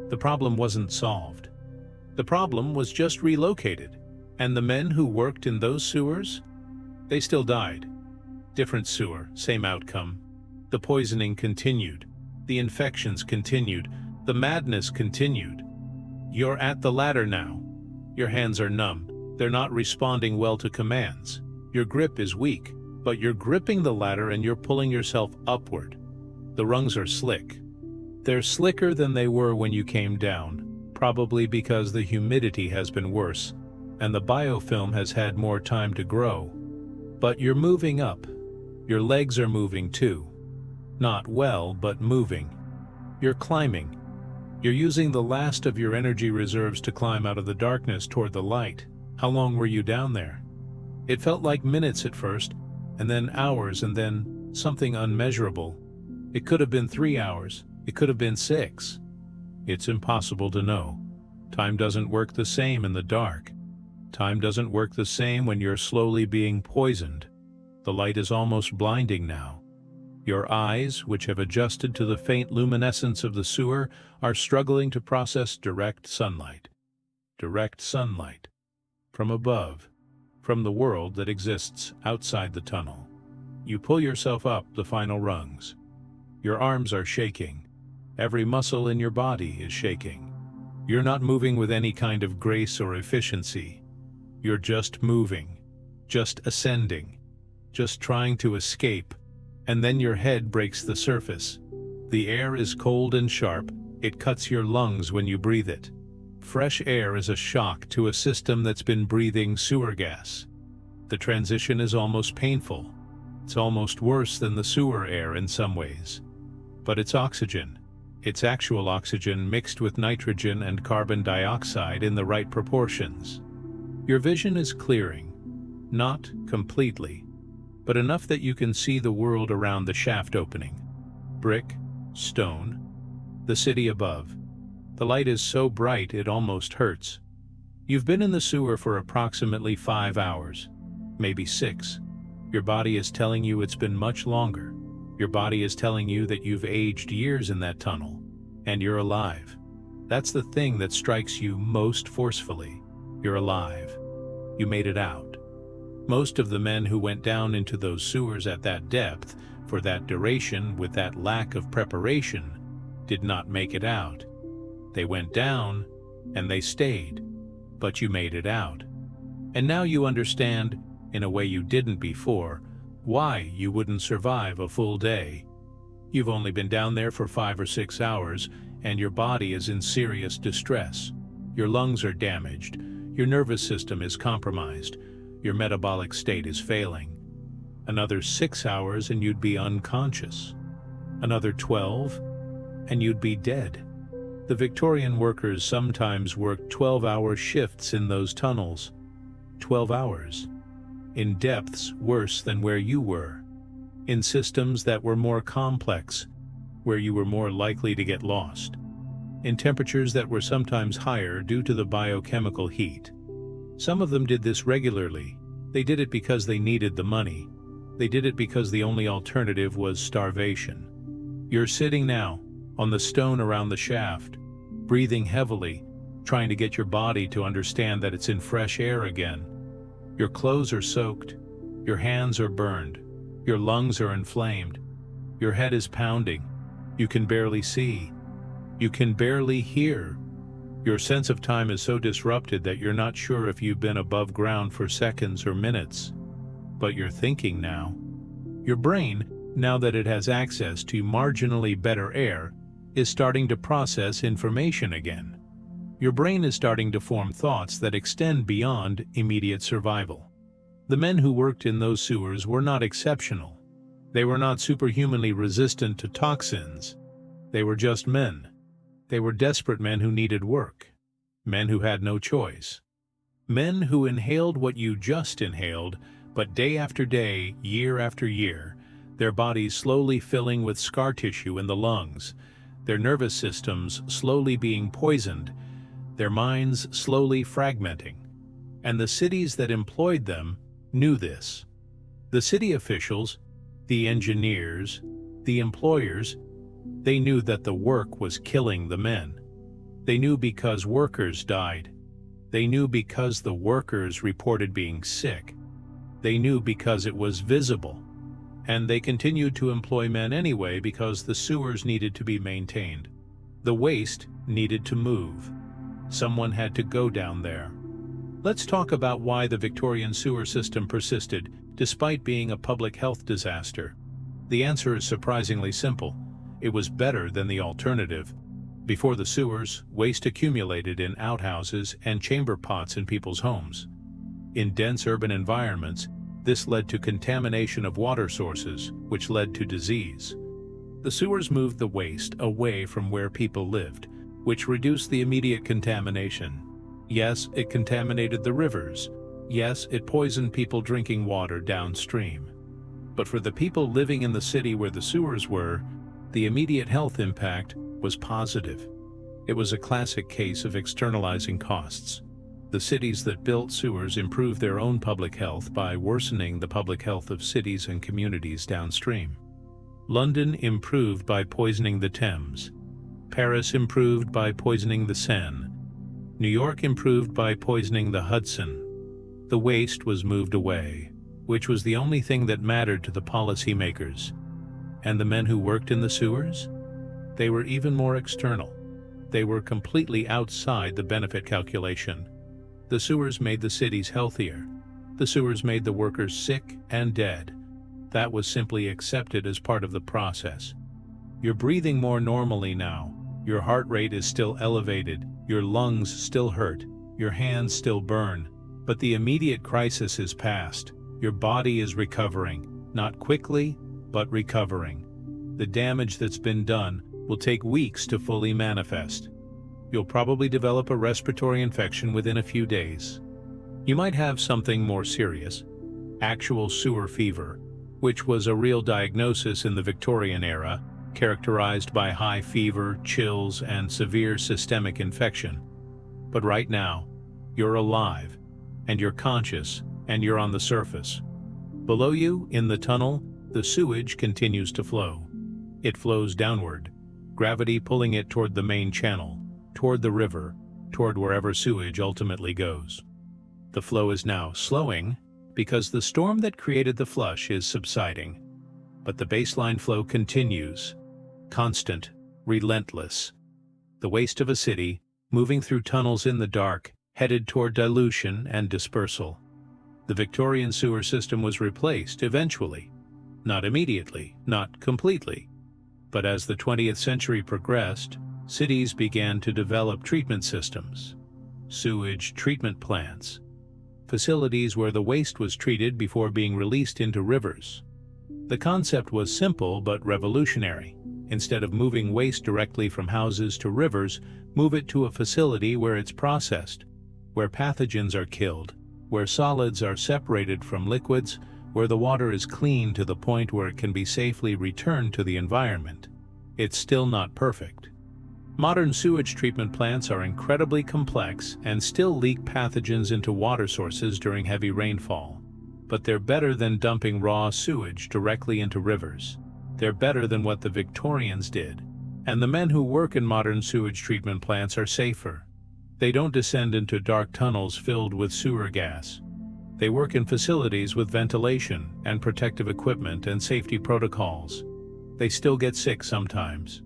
S1: The problem wasn't solved. The problem was just relocated, and the men who worked in those sewers, they still died. Different sewer, same outcome. The poisoning continued. The infections continued. The madness continued. You're at the ladder now. Your hands are numb. They're not responding well to commands. Your grip is weak, but you're gripping the ladder and you're pulling yourself upward. The rungs are slick. They're slicker than they were when you came down, probably because the humidity has been worse and the biofilm has had more time to grow. But you're moving up. Your legs are moving too. Not well, but moving. You're climbing. You're using the last of your energy reserves to climb out of the darkness toward the light. How long were you down there? It felt like minutes at first, and then hours, and then something unmeasurable. It could have been 3 hours. It could have been 6. It's impossible to know. Time doesn't work the same in the dark. Time doesn't work the same when you're slowly being poisoned. The light is almost blinding now. Your eyes, which have adjusted to the faint luminescence of the sewer, are struggling to process direct sunlight. Direct sunlight. From above. From the world that exists outside the tunnel. You pull yourself up the final rungs. Your arms are shaking. Every muscle in your body is shaking. You're not moving with any kind of grace or efficiency. You're just moving. Just ascending. Just trying to escape. And then your head breaks the surface. The air is cold and sharp. It cuts your lungs when you breathe it. Fresh air is a shock to a system that's been breathing sewer gas. The transition is almost painful. It's almost worse than the sewer air in some ways. But it's oxygen. It's actual oxygen mixed with nitrogen and carbon dioxide in the right proportions. Your vision is clearing. Not completely, but enough that you can see the world around the shaft opening. Brick, stone, the city above. The light is so bright it almost hurts. You've been in the sewer for approximately 5 hours, maybe 6. Your body is telling you it's been much longer. Your body is telling you that you've aged years in that tunnel, and you're alive. That's the thing that strikes you most forcefully. You're alive. You made it out. Most of the men who went down into those sewers at that depth, for that duration, with that lack of preparation, did not make it out. They went down, and they stayed, but you made it out. And now you understand, in a way you didn't before, why you wouldn't survive a full day. You've only been down there for 5 or 6 hours, and your body is in serious distress. Your lungs are damaged, your nervous system is compromised, your metabolic state is failing. Another 6 hours and you'd be unconscious. Another 12, and you'd be dead. The Victorian workers sometimes worked 12-hour shifts in those tunnels. 12 hours. In depths worse than where you were. In systems that were more complex, where you were more likely to get lost. In temperatures that were sometimes higher due to the biochemical heat. Some of them did this regularly. They did it because they needed the money. They did it because the only alternative was starvation. You're sitting now, on the stone around the shaft, breathing heavily, trying to get your body to understand that it's in fresh air again. Your clothes are soaked, your hands are burned, your lungs are inflamed, your head is pounding, you can barely see, you can barely hear. Your sense of time is so disrupted that you're not sure if you've been above ground for seconds or minutes. But you're thinking now. Your brain, now that it has access to marginally better air, is starting to process information again. Your brain is starting to form thoughts that extend beyond immediate survival. The men who worked in those sewers were not exceptional. They were not superhumanly resistant to toxins. They were just men. They were desperate men who needed work. Men who had no choice. Men who inhaled what you just inhaled, but day after day, year after year, their bodies slowly filling with scar tissue in the lungs, their nervous systems slowly being poisoned, their minds slowly fragmenting. And the cities that employed them knew this. The city officials, the engineers, the employers, they knew that the work was killing the men. They knew because workers died. They knew because the workers reported being sick. They knew because it was visible. And they continued to employ men anyway because the sewers needed to be maintained. The waste needed to move. Someone had to go down there. Let's talk about why the Victorian sewer system persisted despite being a public health disaster. The answer is surprisingly simple. It was better than the alternative. Before the sewers, waste accumulated in outhouses and chamber pots in people's homes. In dense urban environments, this led to contamination of water sources, which led to disease. The sewers moved the waste away from where people lived, which reduced the immediate contamination. Yes, it contaminated the rivers. Yes, it poisoned people drinking water downstream. But for the people living in the city where the sewers were, the immediate health impact was positive. It was a classic case of externalizing costs. The cities that built sewers improved their own public health by worsening the public health of cities and communities downstream. London improved by poisoning the Thames. Paris improved by poisoning the Seine. New York improved by poisoning the Hudson. The waste was moved away, which was the only thing that mattered to the policymakers. And the men who worked in the sewers? They were even more external. They were completely outside the benefit calculation. The sewers made the cities healthier. The sewers made the workers sick and dead. That was simply accepted as part of the process. You're breathing more normally now. Your heart rate is still elevated. Your lungs still hurt. Your hands still burn. But the immediate crisis is past. Your body is recovering. Not quickly, but recovering. The damage that's been done will take weeks to fully manifest. You'll probably develop a respiratory infection within a few days. You might have something more serious, actual sewer fever, which was a real diagnosis in the Victorian era, characterized by high fever, chills, and severe systemic infection. But right now, you're alive, and you're conscious, and you're on the surface. Below you, in the tunnel, the sewage continues to flow. It flows downward, gravity pulling it toward the main channel, toward the river, toward wherever sewage ultimately goes. The flow is now slowing because the storm that created the flush is subsiding. But the baseline flow continues, constant, relentless. The waste of a city, moving through tunnels in the dark, headed toward dilution and dispersal. The Victorian sewer system was replaced eventually. Not immediately, not completely. But as the 20th century progressed, cities began to develop treatment systems, sewage treatment plants, facilities where the waste was treated before being released into rivers. The concept was simple but revolutionary. Instead of moving waste directly from houses to rivers, move it to a facility where it's processed, where pathogens are killed, where solids are separated from liquids, where the water is clean to the point where it can be safely returned to the environment. It's still not perfect. Modern sewage treatment plants are incredibly complex and still leak pathogens into water sources during heavy rainfall. But they're better than dumping raw sewage directly into rivers. They're better than what the Victorians did. And the men who work in modern sewage treatment plants are safer. They don't descend into dark tunnels filled with sewer gas. They work in facilities with ventilation and protective equipment and safety protocols. They still get sick sometimes,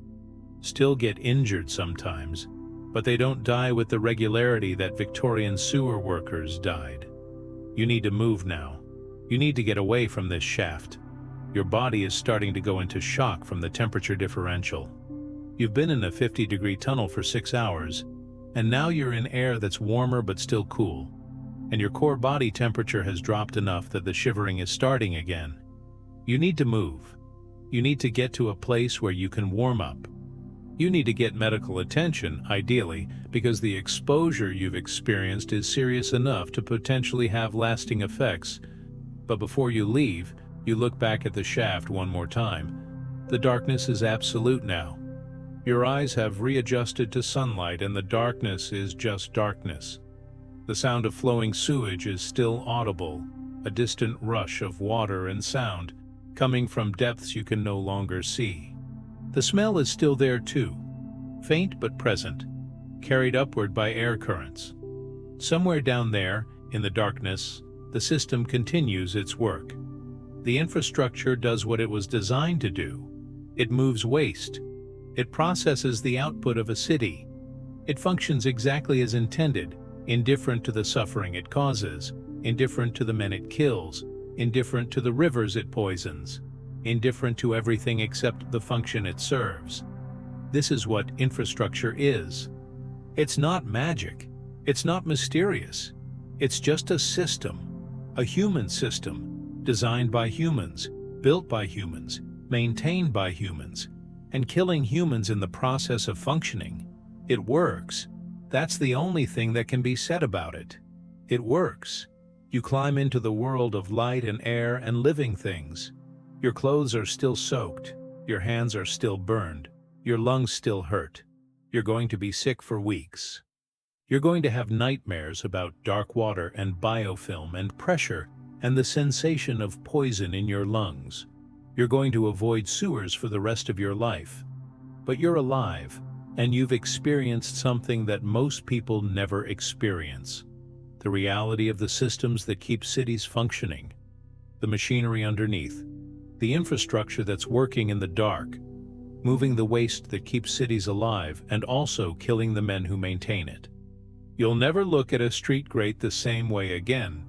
S1: still get injured sometimes, but they don't die with the regularity that Victorian sewer workers died. You need to move now. You need to get away from this shaft. Your body is starting to go into shock from the temperature differential. You've been in a 50-degree tunnel for 6 hours, and now you're in air that's warmer but still cool. and your core body temperature has dropped enough that the shivering is starting again. You need to move. You need to get to a place where you can warm up. You need to get medical attention, ideally, because the exposure you've experienced is serious enough to potentially have lasting effects. But before you leave, you look back at the shaft one more time. The darkness is absolute now. Your eyes have readjusted to sunlight, and the darkness is just darkness. The sound of flowing sewage is still audible, a distant rush of water and sound, coming from depths you can no longer see. The smell is still there too, faint but present, carried upward by air currents. Somewhere down there, in the darkness, the system continues its work. The infrastructure does what it was designed to do. It moves waste. It processes the output of a city. It functions exactly as intended, indifferent to the suffering it causes, indifferent to the men it kills, indifferent to the rivers it poisons, indifferent to everything except the function it serves. This is what infrastructure is. It's not magic. It's not mysterious. It's just a system, a human system, designed by humans, built by humans, maintained by humans, and killing humans in the process of functioning. It works. That's the only thing that can be said about it. It works. You climb into the world of light and air and living things. Your clothes are still soaked. Your hands are still burned. Your lungs still hurt. You're going to be sick for weeks. You're going to have nightmares about dark water and biofilm and pressure and the sensation of poison in your lungs. You're going to avoid sewers for the rest of your life. But you're alive, and you've experienced something that most people never experience. The reality of the systems that keep cities functioning. The machinery underneath. The infrastructure that's working in the dark. Moving the waste that keeps cities alive and also killing the men who maintain it. You'll never look at a street grate the same way again.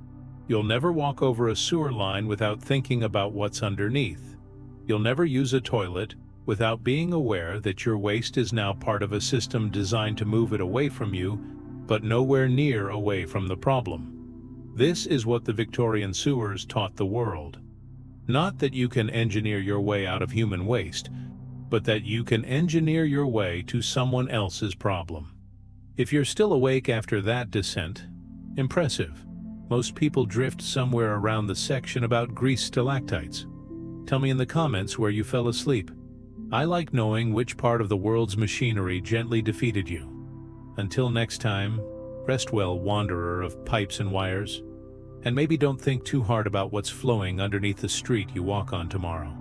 S1: You'll never walk over a sewer line without thinking about what's underneath. You'll never use a toilet without being aware that your waste is now part of a system designed to move it away from you, but nowhere near away from the problem. This is what the Victorian sewers taught the world. Not that you can engineer your way out of human waste, but that you can engineer your way to someone else's problem. If you're still awake after that descent, impressive. Most people drift somewhere around the section about grease stalactites. Tell me in the comments where you fell asleep. I like knowing which part of the world's machinery gently defeated you. Until next time, rest well, wanderer of pipes and wires, and maybe don't think too hard about what's flowing underneath the street you walk on tomorrow.